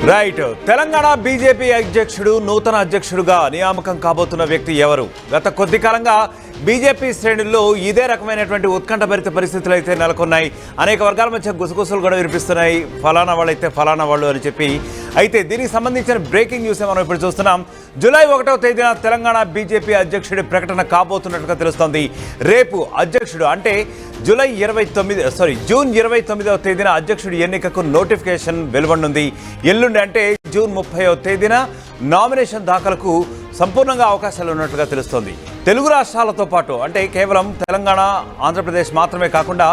Right. Telangana BJP అధ్యక్షుడు నూతన అధ్యక్షుడుగా నియామకం కాబోతున్న వ్యక్తి ఎవరు? గత కొద్ది కాలంగా బీజేపీ శ్రేణుల్లో ఇదే రకమైనటువంటి ఉత్కంఠభరిత పరిస్థితులు అయితే నెలకొన్నాయి. అనేక వర్గాల మధ్య గుసగుసలు కూడా వినిపిస్తున్నాయి. ఫలానా వాళ్ళైతే ఫలానా వాళ్ళు అని చెప్పి. అయితే దీనికి సంబంధించిన బ్రేకింగ్ న్యూస్ మనం ఇప్పుడు చూస్తున్నాం. జూలై 1వ తేదీన తెలంగాణ బీజేపీ అధ్యక్షుడి ప్రకటన కాబోతున్నట్టుగా తెలుస్తోంది. రేపు అధ్యక్షుడు అంటే జూన్ 29వ తేదీన అధ్యక్షుడి ఎన్నికకు నోటిఫికేషన్ వెలువడనుంది. ఎల్లుండి అంటే జూన్ 30వ తేదీన నామినేషన్ దాఖలకు సంపూర్ణంగా అవకాశాలు ఉన్నట్లుగా తెలుస్తోంది. తెలుగు రాష్ట్రాలతో పాటు అంటే కేవలం తెలంగాణ, ఆంధ్రప్రదేశ్ మాత్రమే కాకుండా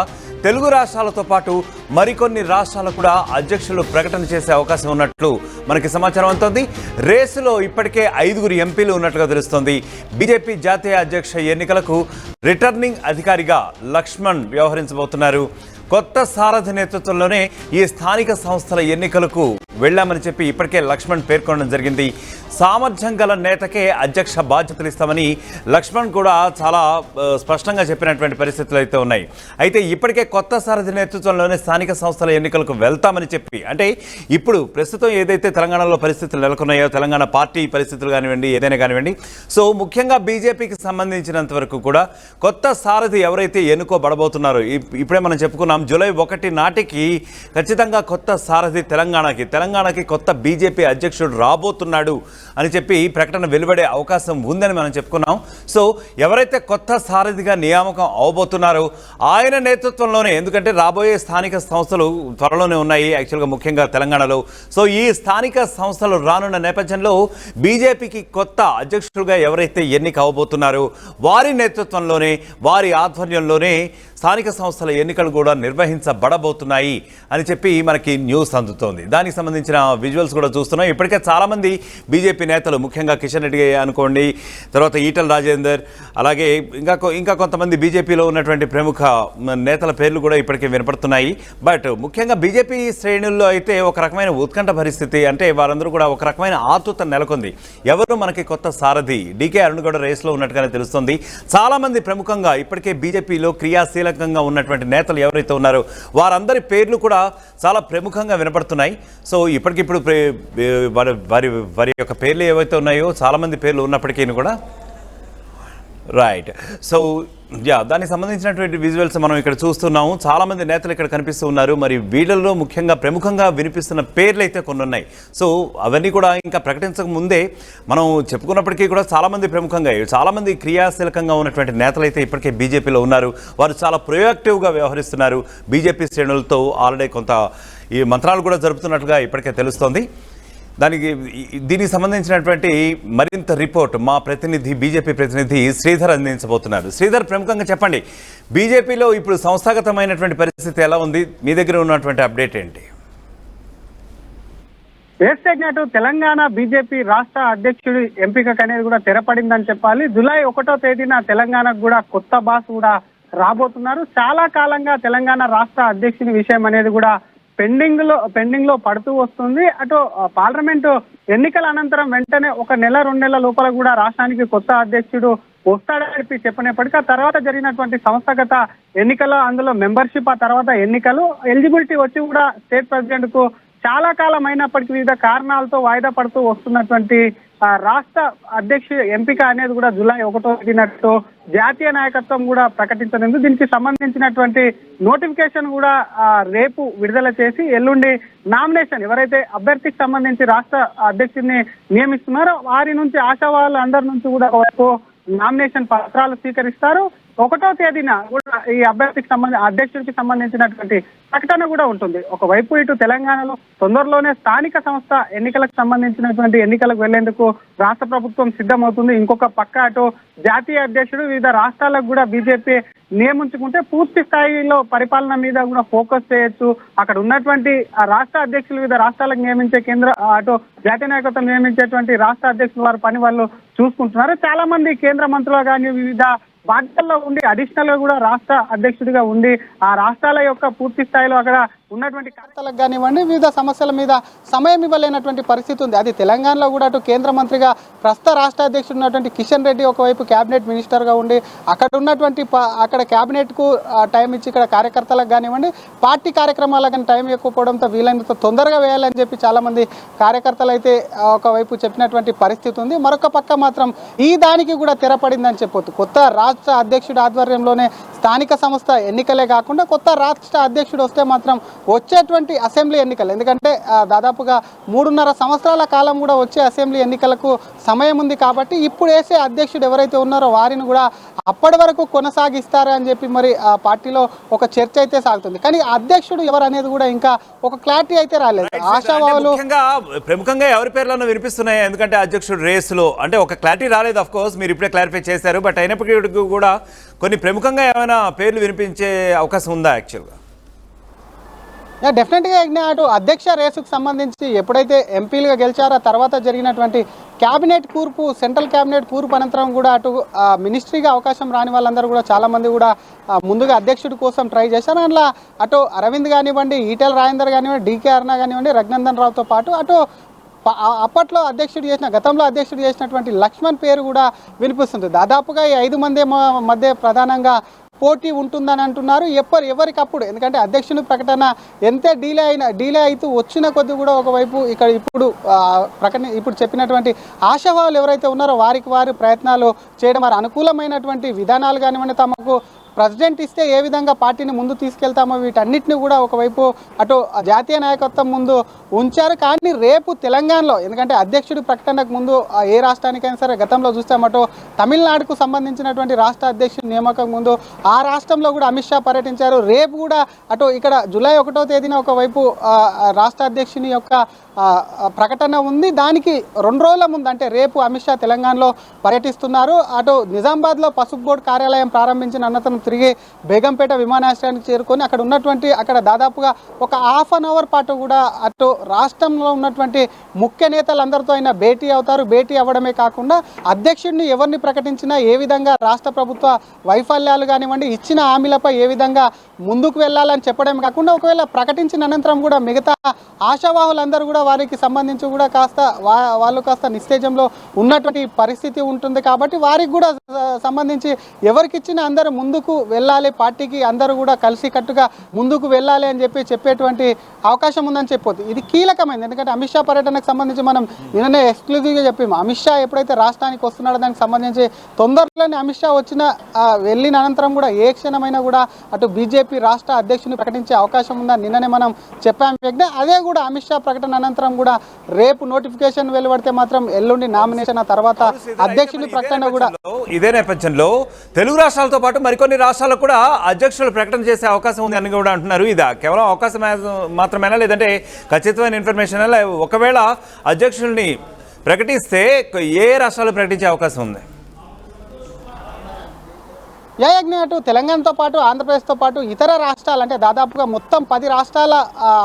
తెలుగు రాష్ట్రాలతో పాటు మరికొన్ని రాష్ట్రాలు కూడా అధ్యక్షులు ప్రకటన చేసే అవకాశం ఉన్నట్లు మనకి సమాచారం అందుతోంది. రేసులో ఇప్పటికే 5 ఎంపీలు ఉన్నట్లుగా తెలుస్తోంది. బీజేపీ జాతీయ అధ్యక్ష ఎన్నికలకు రిటర్నింగ్ అధికారిగా లక్ష్మణ్ వ్యవహరించబోతున్నారు. కొత్త సారథి నేతృత్వంలోనే ఈ స్థానిక సంస్థల ఎన్నికలకు వెళ్లామని చెప్పి ఇప్పటికే లక్ష్మణ్ పేర్కొనడం జరిగింది. సామర్థ్యం గల నేతకే అధ్యక్ష బాధ్యతలు ఇస్తామని లక్ష్మణ్ కూడా చాలా స్పష్టంగా చెప్పినటువంటి పరిస్థితులు అయితే ఉన్నాయి. అయితే ఇప్పటికే కొత్త సారథి నేతృత్వంలోనే స్థానిక సంస్థల ఎన్నికలకు వెళ్తామని చెప్పి అంటే ఇప్పుడు ప్రస్తుతం ఏదైతే తెలంగాణలో పరిస్థితులు నెలకొన్నాయో, తెలంగాణ పార్టీ పరిస్థితులు కానివ్వండి, ఏదైనా కానివ్వండి, సో ముఖ్యంగా బీజేపీకి సంబంధించినంత వరకు కూడా కొత్త సారథి ఎవరైతే ఎన్నుకోబడబోతున్నారో ఇప్పుడే మనం చెప్పుకున్నాం. జూలై 1 నాటికి ఖచ్చితంగా కొత్త సారథి తెలంగాణకి కొత్త బీజేపీ అధ్యక్షుడు రాబోతున్నాడు అని చెప్పి ప్రకటన వెలువడే అవకాశం ఉందని మనం చెప్పుకున్నాం. సో ఎవరైతే కొత్త సారథిగా నియామకం అవబోతున్నారో ఆయన నేతృత్వంలోనే, ఎందుకంటే రాబోయే స్థానిక సంస్థలు త్వరలోనే ఉన్నాయి యాక్చువల్గా ముఖ్యంగా తెలంగాణలో. సో ఈ స్థానిక సంస్థలు రానున్న నేపథ్యంలో బీజేపీకి కొత్త అధ్యక్షుడుగా ఎవరైతే ఎన్నిక అవబోతున్నారో వారి నేతృత్వంలోనే, వారి ఆధ్వర్యంలోనే స్థానిక సంస్థల ఎన్నికలు కూడా నిర్వహించబడబోతున్నాయి అని చెప్పి మనకి న్యూస్ అందుతోంది. దానికి సంబంధించిన విజువల్స్ కూడా చూస్తున్నాం. ఇప్పటికే చాలామంది బీజేపీ నేతలు, ముఖ్యంగా కిషన్ రెడ్డి అనుకోండి, తర్వాత ఈటల రాజేందర్, అలాగే ఇంకా కొంతమంది బీజేపీలో ఉన్నటువంటి ప్రముఖ నేతల పేర్లు కూడా ఇప్పటికే వినపడుతున్నాయి. బట్ ముఖ్యంగా బీజేపీ శ్రేణుల్లో అయితే ఒక రకమైన ఉత్కంఠ పరిస్థితి, అంటే వారందరూ కూడా ఒక రకమైన ఆతృత నెలకొంది. ఎవరు మనకి కొత్త సారథి? డీకే అరుణ్ కూడా రేస్లో ఉన్నట్టుగానే తెలుస్తుంది. చాలామంది ప్రముఖంగా ఇప్పటికే బీజేపీలో క్రియాశీలకంగా ఉన్నటువంటి నేతలు ఎవరైతే ఉన్నారో వారందరి పేర్లు కూడా చాలా ప్రముఖంగా వినపడుతున్నాయి. సో ఇప్పటికిప్పుడు వారి యొక్క పేర్లు ఏవైతే ఉన్నాయో చాలామంది పేర్లు ఉన్నప్పటికీ కూడా రైట్. సో దానికి సంబంధించినటువంటి విజువల్స్ మనం ఇక్కడ చూస్తున్నాము. చాలామంది నేతలు ఇక్కడ కనిపిస్తూ ఉన్నారు. మరి వీళ్ళల్లో ముఖ్యంగా ప్రముఖంగా వినిపిస్తున్న పేర్లు అయితే కొన్ని ఉన్నాయి. సో అవన్నీ కూడా ఇంకా ప్రకటించక ముందే మనం చెప్పుకున్నప్పటికీ కూడా చాలామంది క్రియాశీలకంగా ఉన్నటువంటి నేతలు అయితే ఇప్పటికే బీజేపీలో ఉన్నారు. వారు చాలా ప్రొయాక్టివ్గా వ్యవహరిస్తున్నారు. బీజేపీ శ్రేణులతో ఆల్రెడీ కొంత ఈ మంత్రాలు కూడా జరుపుతున్నట్లుగా ఇప్పటికే తెలుస్తోంది. దీనికి సంబంధించినటువంటి మరింత రిపోర్ట్ మా బీజేపీ ప్రతినిధి శ్రీధర్ అందించబోతున్నారు. శ్రీధర్, ప్రముఖంగా చెప్పండి, బీజేపీలో ఇప్పుడు సంస్థాగతమైనటువంటి పరిస్థితి ఎలా ఉంది? మీ దగ్గర ఉన్నటువంటి అప్డేట్ ఏంటి? వేస్తేజ్ఞాటు తెలంగాణ బీజేపీ రాష్ట్ర అధ్యక్షుడి ఎంపిక అనేది కూడా తెరపడిందని చెప్పాలి. జూలై 1వ తేదీన తెలంగాణకు కూడా కొత్త బాస్ కూడా రాబోతున్నారు. చాలా కాలంగా తెలంగాణ రాష్ట్ర అధ్యక్షుడి విషయం అనేది కూడా పెండింగ్ లో పడుతూ వస్తుంది. అటు పార్లమెంటు ఎన్నికల అనంతరం వెంటనే 1 నెల 2 నెలల లోపల కూడా రాష్ట్రానికి కొత్త అధ్యక్షుడు వస్తాడని చెప్పినప్పటికీ ఆ తర్వాత జరిగినటువంటి సంస్థాగత ఎన్నికల్లో అందులో మెంబర్షిప్, ఆ తర్వాత ఎన్నికలు, ఎలిజిబిలిటీ వచ్చి కూడా స్టేట్ ప్రెసిడెంట్ కు చాలా కాలం అయినప్పటికీ వివిధ కారణాలతో వాయిదా పడుతూ వస్తున్నటువంటి రాష్ట్ర అధ్యక్షుడు ఎంపిక అనేది కూడా జూలై 1వ తేదీనట్టు జాతీయ నాయకత్వం కూడా ప్రకటించనుంది. దీనికి సంబంధించినటువంటి నోటిఫికేషన్ కూడా రేపు విడుదల చేసి ఎల్లుండి నామినేషన్ ఎవరైతే అభ్యర్థికి సంబంధించి రాష్ట్ర అధ్యక్షుడిని నియమిస్తున్నారో వారి నుంచి ఆశావాళ్ళు అందరి నుంచి కూడా నామినేషన్ పత్రాలు స్వీకరిస్తారు. 1వ తేదీన కూడా ఈ అధ్యక్షుడికి సంబంధించినటువంటి ప్రకటన కూడా ఉంటుంది. ఒకవైపు ఇటు తెలంగాణలో తొందరలోనే స్థానిక సంస్థ ఎన్నికలకు సంబంధించినటువంటి ఎన్నికలకు వెళ్లేందుకు రాష్ట్ర ప్రభుత్వం సిద్ధమవుతుంది. ఇంకొక పక్క అటు జాతీయ అధ్యక్షుడు వివిధ రాష్ట్రాలకు కూడా బీజేపీ నియమించుకుంటే పూర్తి స్థాయిలో పరిపాలన మీద కూడా ఫోకస్ చేయొచ్చు. అక్కడ ఉన్నటువంటి రాష్ట్ర అధ్యక్షులు వివిధ రాష్ట్రాలకు నియమించే అటు జాతీయ నాయకత్వం నియమించేటువంటి రాష్ట్ర అధ్యక్షులు వారి పని వాళ్ళు చూసుకుంటున్నారు. చాలా మంది కేంద్ర మంత్రులు కానీ వివిధ బాధ్యతల్లో ఉండి అడిషనల్ గా కూడా రాష్ట్ర అధ్యక్షుడిగా ఉండి ఆ రాష్ట్రాల యొక్క పూర్తి స్థాయిలో అక్కడ ఉన్నటువంటి కార్యకర్తలకు కానివ్వండి వివిధ సమస్యల మీద సమయం ఇవ్వలేనటువంటి పరిస్థితి ఉంది. అది తెలంగాణలో కూడా అటు కేంద్ర మంత్రిగా ప్రస్తుత రాష్ట్ర అధ్యక్షుడు ఉన్నటువంటి కిషన్ రెడ్డి ఒకవైపు క్యాబినెట్ మినిస్టర్గా ఉండి అక్కడ ఉన్నటువంటి అక్కడ క్యాబినెట్కు టైం ఇచ్చి ఇక్కడ కార్యకర్తలకు కానివ్వండి పార్టీ కార్యక్రమాలకు కానీ టైం ఎక్కువడంతో వీలైనంత తొందరగా వేయాలని చెప్పి చాలామంది కార్యకర్తలు అయితే ఒకవైపు చెప్పినటువంటి పరిస్థితి ఉంది. మరొక పక్క మాత్రం ఈ దానికి కూడా తెరపడిందని చెప్పొచ్చు. కొత్త రాష్ట్ర అధ్యక్షుడి ఆధ్వర్యంలోనే స్థానిక సంస్థ ఎన్నికలే కాకుండా కొత్త రాష్ట్ర అధ్యక్షుడు వస్తే మాత్రం వచ్చేటువంటి అసెంబ్లీ ఎన్నికలు, ఎందుకంటే దాదాపుగా 3.5 సంవత్సరాల కాలం కూడా వచ్చే అసెంబ్లీ ఎన్నికలకు సమయం ఉంది కాబట్టి ఇప్పుడు వేసే అధ్యక్షుడు ఎవరైతే ఉన్నారో వారిని కూడా అప్పటి వరకు కొనసాగిస్తారు అని చెప్పి మరి ఆ పార్టీలో ఒక చర్చ అయితే సాగుతుంది. కానీ అధ్యక్షుడు ఎవరు అనేది కూడా ఇంకా ఒక క్లారిటీ అయితే రాలేదు. ఆశావాహులు ప్రముఖంగా ఎవరి పేర్లను వినిపిస్తున్నాయి, ఎందుకంటే అధ్యక్షుడు రేసులో అంటే ఒక క్లారిటీ రాలేదు. ఆఫ్ కోర్స్ మీరు ఇప్పుడే క్లారిఫై చేశారు, బట్ అయినప్పటికీ కూడా కొన్ని ప్రముఖంగా ఏమైనా పేర్లు వినిపించే అవకాశం ఉందా యాక్చువల్గా? డెఫినెట్గా అటు అధ్యక్ష రేసుకు సంబంధించి ఎప్పుడైతే ఎంపీలుగా గెలిచారో తర్వాత జరిగినటువంటి క్యాబినెట్ కూర్పు, సెంట్రల్ క్యాబినెట్ కూర్పు అనంతరం కూడా అటు మినిస్ట్రీగా అవకాశం రాని వాళ్ళందరూ కూడా చాలామంది కూడా ముందుగా అధ్యక్షుడి కోసం ట్రై చేశారు. అందులో అటు అరవింద్ కానివ్వండి, ఈటెల రాజేందర్ కానివ్వండి, డీకే అరుణ కానివ్వండి, రఘునందన్ రావుతో పాటు అటు అప్పట్లో గతంలో అధ్యక్షుడు చేసినటువంటి లక్ష్మణ్ పేరు కూడా వినిపిస్తుంది. దాదాపుగా ఈ 5 మంది మధ్య ప్రధానంగా పోటీ ఉంటుందని అంటున్నారు ఎవరికప్పుడు. ఎందుకంటే అధ్యక్షుని ప్రకటన ఎంత డీలే అవుతూ వచ్చిన కొద్ది కూడా ఒకవైపు ఇక్కడ ఇప్పుడు చెప్పినటువంటి ఆశావాహులు ఎవరైతే ఉన్నారో వారి ప్రయత్నాలు చేయడం, వారి అనుకూలమైనటువంటి విధానాలు కానివ్వండి, తమకు ప్రెసిడెంట్ ఇస్తే ఏ విధంగా పార్టీని ముందు తీసుకెళ్తామో వీటన్నిటిని కూడా ఒకవైపు అటు జాతీయ నాయకత్వం ముందు ఉంచారు. కానీ రేపు తెలంగాణలో, ఎందుకంటే అధ్యక్షుడి ప్రకటనకు ముందు ఏ రాష్ట్రానికైనా సరే గతంలో చూస్తామటో తమిళనాడుకు సంబంధించినటువంటి రాష్ట్ర అధ్యక్షుడి నియామకం ముందు ఆ రాష్ట్రంలో కూడా అమిత్ షా పర్యటించారు. రేపు కూడా అటు ఇక్కడ జూలై 1వ తేదీన ఒకవైపు రాష్ట్ర అధ్యక్షుని యొక్క ప్రకటన ఉంది. దానికి 2 రోజుల ముందు అంటే రేపు అమిత్ షా తెలంగాణలో పర్యటిస్తున్నారు. అటు నిజామాబాద్లో పసుపు బోర్డు కార్యాలయం ప్రారంభించిన అనంతరం తిరిగి బేగంపేట విమానాశ్రయానికి చేరుకొని అక్కడ దాదాపుగా ఒక ½ అన్ అవర్ పాటు కూడా అటు రాష్ట్రంలో ఉన్నటువంటి ముఖ్య నేతలందరితో అయినా భేటీ అవుతారు. భేటీ అవ్వడమే కాకుండా అధ్యక్షుడిని ఎవరిని ప్రకటించినా ఏ విధంగా రాష్ట్ర ప్రభుత్వ వైఫల్యాలు కానివ్వండి, ఇచ్చిన హామీలపై ఏ విధంగా ముందుకు వెళ్ళాలని చెప్పడమే కాకుండా ఒకవేళ ప్రకటించిన అనంతరం కూడా మిగతా ఆశావాహులందరూ కూడా వారికి సంబంధించి కూడా వాళ్ళు కాస్త నిస్తేజంలో ఉన్నటువంటి పరిస్థితి ఉంటుంది. కాబట్టి వారికి కూడా సంబంధించి ఎవరికిచ్చిన అందరూ ముందుకు వెళ్ళాలి, పార్టీకి అందరూ కూడా కలిసికట్టుగా ముందుకు వెళ్ళాలి అని చెప్పేటువంటి అవకాశం ఉందని చెప్పొద్దు. ఇది కీలకమైంది. ఎందుకంటే అమిత్ షా పర్యటనకు సంబంధించి మనం నిన్ననే ఎక్స్క్లూజివ్గా చెప్పాము. అమిత్ షా ఎప్పుడైతే రాష్ట్రానికి వస్తున్నాడో దానికి సంబంధించి తొందరలోనే అమిత్ షా వెళ్ళిన అనంతరం కూడా ఏ క్షణమైనా కూడా అటు బీజేపీ రాష్ట్ర అధ్యక్షుని ప్రకటించే అవకాశం ఉందని నిన్ననే మనం చెప్పాము. అదే కూడా అమిత్ షా ప్రకటన అనంతరం కూడా రేపు నోటిఫికేషన్ వెలువడితే మాత్రం ఎల్లుండి నామినేషన్ తర్వాత అధ్యక్షుని ప్రకటన కూడా. ఇదే నేపథ్యంలో తెలుగు రాష్ట్రాలతో పాటు మరికొన్ని రాష్ట్రాలకు కూడా అధ్యక్షులు ప్రకటన చేసే అవకాశం ఉంది అని కూడా అంటున్నారు. ఇదా కేవలం అవకాశం మాత్రమేనా, లేదంటే ఖచ్చితమైన ఇన్ఫర్మేషన్? ఒకవేళ అధ్యక్షుల్ని ప్రకటిస్తే ఏ రాష్ట్రాలు ప్రకటించే అవకాశం ఉంది? అటు తెలంగాణతో పాటు ఆంధ్రప్రదేశ్తో పాటు ఇతర రాష్ట్రాలు అంటే దాదాపుగా మొత్తం 10 రాష్ట్రాల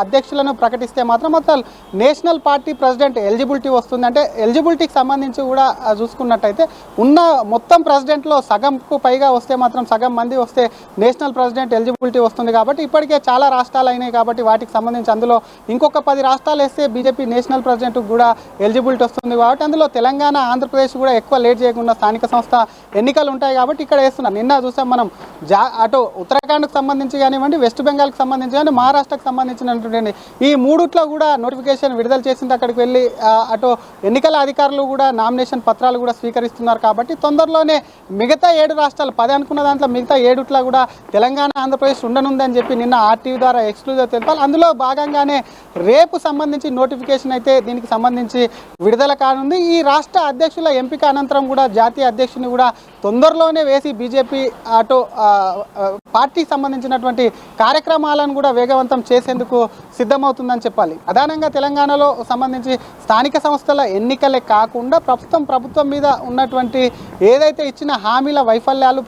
అధ్యక్షులను ప్రకటిస్తే మాత్రం మొత్తం నేషనల్ పార్టీ ప్రెసిడెంట్ ఎలిజిబిలిటీ వస్తుంది. అంటే ఎలిజిబిలిటీకి సంబంధించి కూడా చూసుకున్నట్టయితే ఉన్న మొత్తం ప్రెసిడెంట్లో సగంకు పైగా వస్తే మాత్రం సగం మంది వస్తే నేషనల్ ప్రెసిడెంట్ ఎలిజిబిలిటీ వస్తుంది. కాబట్టి ఇప్పటికే చాలా రాష్ట్రాలు అయినాయి కాబట్టి వాటికి సంబంధించి అందులో ఇంకొక 10 రాష్ట్రాలు వేస్తే బీజేపీ నేషనల్ ప్రెసిడెంట్కి కూడా ఎలిజిబిలిటీ వస్తుంది. కాబట్టి అందులో తెలంగాణ, ఆంధ్రప్రదేశ్ కూడా ఎక్కువ లేట్ చేయకుండా స్థానిక సంస్థ ఎన్నికలు ఉంటాయి కాబట్టి ఇక్కడ వేస్తున్నారు. నిన్న చూసాం మనం అటు ఉత్తరాఖండ్కు సంబంధించి కానివ్వండి, వెస్ట్ బెంగాల్కి సంబంధించి కానీ మహారాష్ట్రకు సంబంధించినటువంటి ఈ 3ట్లో కూడా నోటిఫికేషన్ విడుదల చేసింది. అక్కడికి వెళ్ళి అటు ఎన్నికల అధికారులు కూడా నామినేషన్ పత్రాలు కూడా స్వీకరిస్తున్నారు. కాబట్టి తొందరలోనే మిగతా 7 రాష్ట్రాలు 10 అనుకున్న దాంట్లో మిగతా 7ట్లో కూడా తెలంగాణ, ఆంధ్రప్రదేశ్ ఉండనుందని చెప్పి నిన్న ఆర్టీవీ ద్వారా ఎక్స్క్లూజివ్గా తెలిపాలి. అందులో భాగంగానే రేపు సంబంధించి నోటిఫికేషన్ అయితే దీనికి సంబంధించి విడుదల కానుంది. ఈ రాష్ట్ర అధ్యక్షుల ఎంపిక అనంతరం కూడా జాతీయ అధ్యక్షుని కూడా తొందరలోనే వేసి బీజేపీ అటు పార్టీకి సంబంధించినటువంటి కార్యక్రమాలను కూడా వేగవంతం చేసేందుకు సిద్ధమవుతుందని చెప్పాలి. ప్రధానంగా తెలంగాణలో సంబంధించి స్థానిక సంస్థల ఎన్నికలే కాకుండా ప్రభుత్వం మీద ఉన్నటువంటి ఏదైతే ఇచ్చిన హామీల వైఫల్యాలు,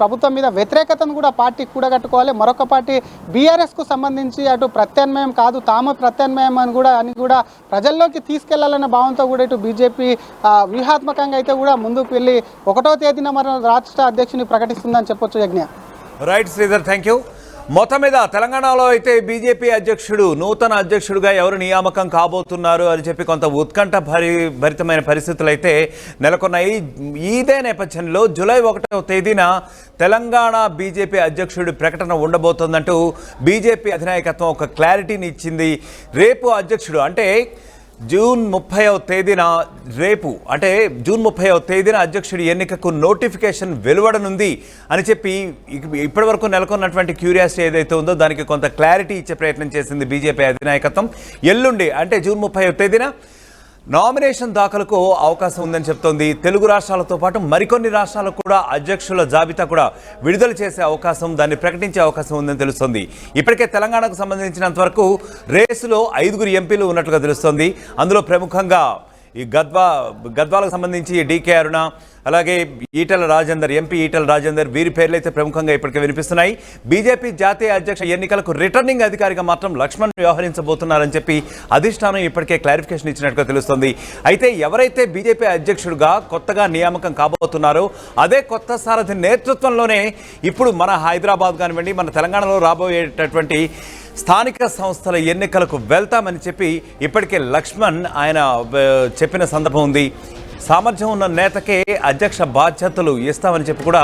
ప్రభుత్వం మీద వ్యతిరేకతను కూడా పార్టీ కూడగట్టుకోవాలి. మరొక పార్టీ బీఆర్ఎస్కు సంబంధించి అటు ప్రత్యామ్నాయం కాదు, తాము ప్రత్యామ్నాయం అని కూడా ప్రజల్లోకి తీసుకెళ్లాలన్న భావంతో కూడా ఇటు బీజేపీ వ్యూహాత్మకంగా అయితే కూడా ముందుకు వెళ్ళి 1వ తేదీన మన రాష్ట్ర అధ్యక్షుని ప్రకటిస్తుందని చెప్పొచ్చు యజ్ఞ. Right Sridhar, thank you. మొత్తం మీద తెలంగాణలో అయితే బీజేపీ అధ్యక్షుడు నూతన అధ్యక్షుడిగా ఎవరు నియామకం కాబోతున్నారు అని చెప్పి కొంత ఉత్కంఠ భరితమైన పరిస్థితులు అయితే నెలకొన్నాయి. ఇదే నేపథ్యంలో జూలై 1వ తేదీన తెలంగాణ బీజేపీ అధ్యక్షుడి ప్రకటన ఉండబోతోందంటూ బీజేపీ అధినాయకత్వం ఒక క్లారిటీని ఇచ్చింది. రేపు అధ్యక్షుడు అంటే జూన్ 30వ తేదీన జూన్ 30వ తేదీన అధ్యక్షుడి ఎన్నికకు నోటిఫికేషన్ వెలువడనుంది అని చెప్పి ఇప్పటివరకు నెలకొన్నటువంటి క్యూరియాసిటీ ఏదైతే ఉందో దానికి కొంత క్లారిటీ ఇచ్చే ప్రయత్నం చేసింది బీజేపీ అధినాయకత్వం. ఎల్లుండి అంటే జూన్ 30వ తేదీన నామినేషన్ దాఖలకు అవకాశం ఉందని చెప్తోంది. తెలుగు రాష్ట్రాలతో పాటు మరికొన్ని రాష్ట్రాలకు కూడా అధ్యక్షుల జాబితా కూడా విడుదల చేసే అవకాశం, దాన్ని ప్రకటించే అవకాశం ఉందని తెలుస్తోంది. ఇప్పటికే తెలంగాణకు సంబంధించినంత వరకు రేసులో 5 ఎంపీలు ఉన్నట్లుగా తెలుస్తోంది. అందులో ప్రముఖంగా ఈ గద్వాలకు సంబంధించి డీకే అరుణ, అలాగే ఎంపీ ఈటెల రాజేందర్ వీరి పేర్లు అయితే ప్రముఖంగా ఇప్పటికే వినిపిస్తున్నాయి. బీజేపీ జాతీయ అధ్యక్ష ఎన్నికలకు రిటర్నింగ్ అధికారిగా మాత్రం లక్ష్మణ్ వ్యవహరించబోతున్నారని చెప్పి అధిష్టానం ఇప్పటికే క్లారిఫికేషన్ ఇచ్చినట్టుగా తెలుస్తోంది. అయితే ఎవరైతే బీజేపీ అధ్యక్షుడిగా కొత్తగా నియామకం కాబోతున్నారో అదే కొత్త సారథి నేతృత్వంలోనే ఇప్పుడు మన హైదరాబాద్ కానివ్వండి, మన తెలంగాణలో రాబోయేటటువంటి స్థానిక సంస్థల ఎన్నికలకు వెళ్తామని చెప్పి ఇప్పటికే లక్ష్మణ్ ఆయన చెప్పిన సందర్భం ఉంది. సామర్థ్యం ఉన్న నేతకే అధ్యక్ష బాధ్యతలు ఇస్తామని చెప్పి కూడా